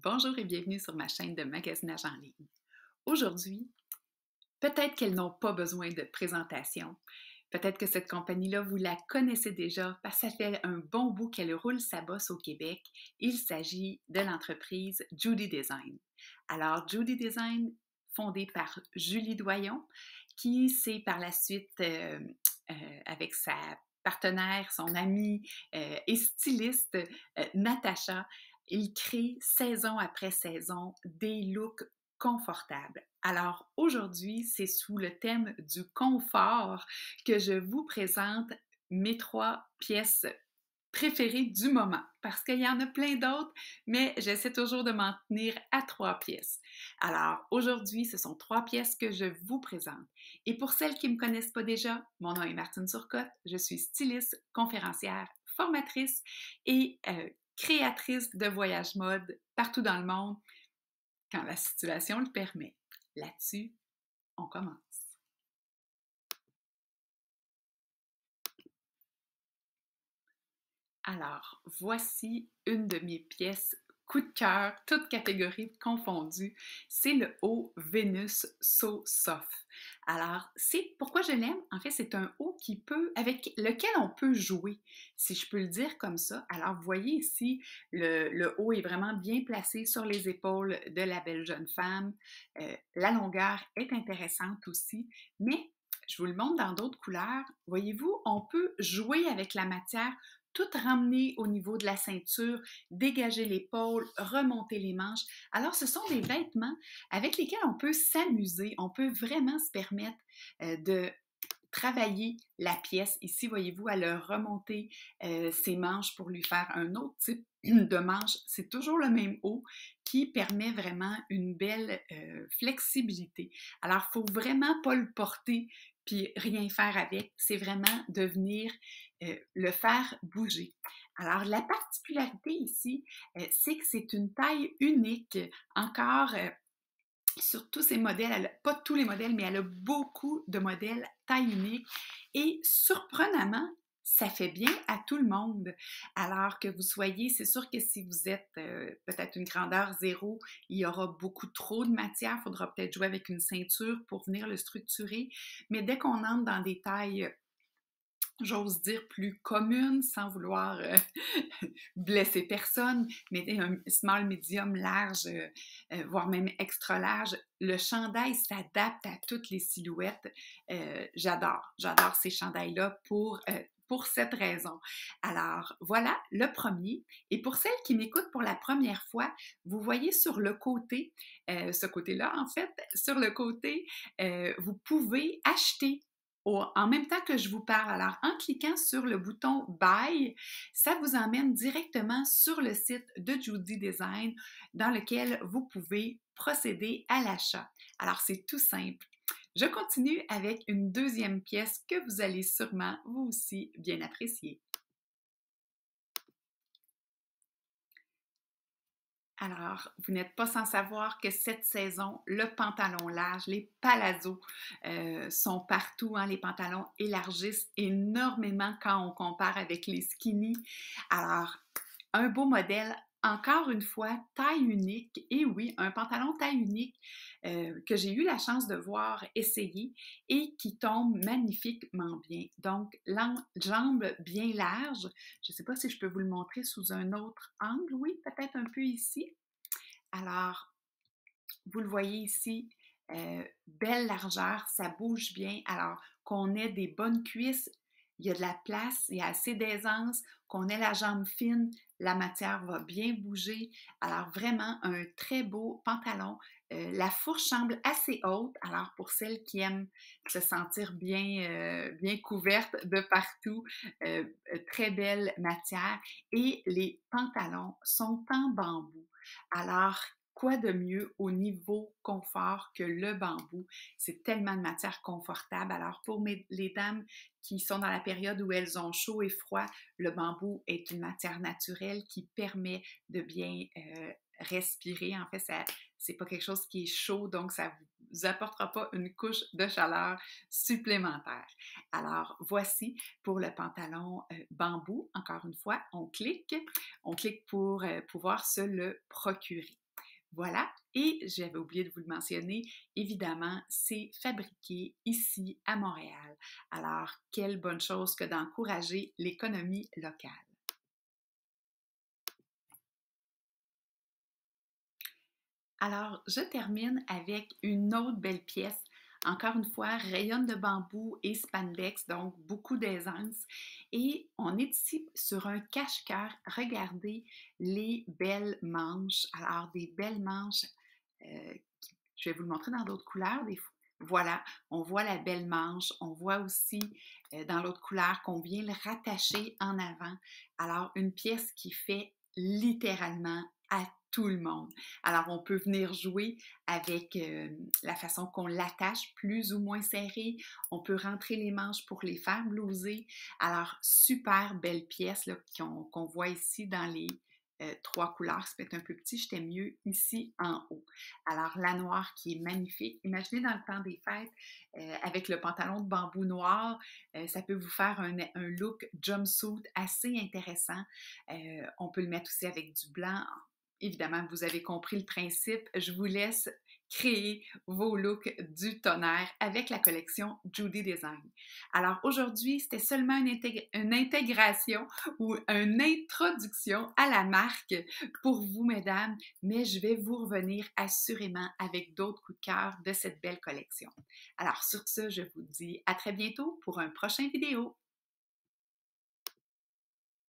Bonjour et bienvenue sur ma chaîne de magasinage en ligne. Aujourd'hui, peut-être qu'elles n'ont pas besoin de présentation. Peut-être que cette compagnie-là, vous la connaissez déjà parce que ça fait un bon bout qu'elle roule sa bosse au Québec. Il s'agit de l'entreprise Judy Design. Alors, Judy Design, fondée par Julie Doyon, qui s'est par la suite, avec sa partenaire, son amie et styliste Natacha, il crée saison après saison des looks confortables. Alors aujourd'hui, c'est sous le thème du confort que je vous présente mes 3 pièces préférées du moment, parce qu'il y en a plein d'autres, mais j'essaie toujours de m'en tenir à 3 pièces. Alors aujourd'hui, ce sont 3 pièces que je vous présente. Et pour celles qui ne me connaissent pas déjà, mon nom est Martine Turcotte, je suis styliste, conférencière, formatrice et créatrice de voyage mode partout dans le monde quand la situation le permet. Là-dessus, on commence. Alors, voici une de mes pièces coup de cœur, toutes catégories confondues. C'est le haut Vénus So Soft. Alors, c'est pourquoi je l'aime. En fait, c'est un haut avec lequel on peut jouer, si je peux le dire comme ça. Alors, vous voyez ici, le haut est vraiment bien placé sur les épaules de la belle jeune femme. La longueur est intéressante aussi, mais je vous le montre dans d'autres couleurs. Voyez-vous, on peut jouer avec la matière, tout ramener au niveau de la ceinture, dégager l'épaule, remonter les manches. Alors, ce sont des vêtements avec lesquels on peut s'amuser, on peut vraiment se permettre de travailler la pièce. Ici, voyez-vous, elle a remonté ses manches pour lui faire un autre type de manche. C'est toujours le même haut qui permet vraiment une belle flexibilité. Alors, il ne faut vraiment pas le porter puis rien faire avec. C'est vraiment de venir le faire bouger. Alors, la particularité ici, c'est que c'est une taille unique. Encore, sur tous ces modèles, pas tous les modèles, mais elle a beaucoup de modèles taille unique et surprenamment, ça fait bien à tout le monde. Alors que vous soyez, c'est sûr que si vous êtes peut-être une grandeur 0, il y aura beaucoup trop de matière, il faudra peut-être jouer avec une ceinture pour venir le structurer. Mais dès qu'on entre dans des tailles, j'ose dire, plus communes, sans vouloir blesser personne, mais un small, medium, large, voire même extra large, le chandail s'adapte à toutes les silhouettes. J'adore ces chandails-là pour cette raison. Alors, voilà le premier. Et pour celles qui m'écoutent pour la première fois, vous voyez sur le côté, ce côté-là, en fait, sur le côté, vous pouvez acheter en même temps que je vous parle. Alors, en cliquant sur le bouton Buy, ça vous emmène directement sur le site de Judy Design dans lequel vous pouvez procéder à l'achat. Alors, c'est tout simple. Je continue avec une deuxième pièce que vous allez sûrement, vous aussi, bien apprécier. Alors, vous n'êtes pas sans savoir que cette saison, le pantalon large, les palazzos sont partout, hein. Les pantalons élargissent énormément quand on compare avec les skinny. Alors, un beau modèle, encore une fois, taille unique. Et oui, un pantalon taille unique que j'ai eu la chance de voir essayer et qui tombe magnifiquement bien. Donc, jambe bien large. Je ne sais pas si je peux vous le montrer sous un autre angle. Oui, peut-être un peu ici. Alors, vous le voyez ici, belle largeur, ça bouge bien. Alors, qu'on ait des bonnes cuisses, il y a de la place, il y a assez d'aisance, qu'on ait la jambe fine, la matière va bien bouger. Alors, vraiment, un très beau pantalon. La fourche semble assez haute. Alors, pour celles qui aiment se sentir bien couverte de partout, très belle matière. Et les pantalons sont en bambou. Alors, quoi de mieux au niveau confort que le bambou? C'est tellement de matière confortable. Alors, pour les dames qui sont dans la période où elles ont chaud et froid, le bambou est une matière naturelle qui permet de bien respirer. En fait, c'est pas quelque chose qui est chaud, donc ça vous apportera pas une couche de chaleur supplémentaire. Alors, voici pour le pantalon bambou. Encore une fois, on clique pour pouvoir se le procurer. Voilà, et j'avais oublié de vous le mentionner, évidemment, c'est fabriqué ici à Montréal. Alors, quelle bonne chose que d'encourager l'économie locale. Alors, je termine avec une autre belle pièce. Encore une fois, rayonne de bambou et spandex, donc beaucoup d'aisance. Et on est ici sur un cache-cœur. Regardez les belles manches. Alors, des belles manches, euh, je vais vous le montrer dans d'autres couleurs. Voilà, on voit la belle manche. On voit aussi dans l'autre couleur qu'on vient le rattacher en avant. Alors, une pièce qui fait littéralement à tout le monde. Alors, on peut venir jouer avec la façon qu'on l'attache plus ou moins serré. On peut rentrer les manches pour les faire blouser. Alors, super belle pièce là, qu'on voit ici dans les trois couleurs. C'est peut-être un peu petit, j'étais mieux ici en haut. Alors, la noire qui est magnifique. Imaginez dans le temps des fêtes, avec le pantalon de bambou noir, ça peut vous faire un look jumpsuit assez intéressant. On peut le mettre aussi avec du blanc. Évidemment, vous avez compris le principe. Je vous laisse créer vos looks du tonnerre avec la collection Judy Design. Alors aujourd'hui, c'était seulement une intégration ou une introduction à la marque pour vous, mesdames, mais je vais vous revenir assurément avec d'autres coups de cœur de cette belle collection. Alors sur ce, je vous dis à très bientôt pour un prochain vidéo.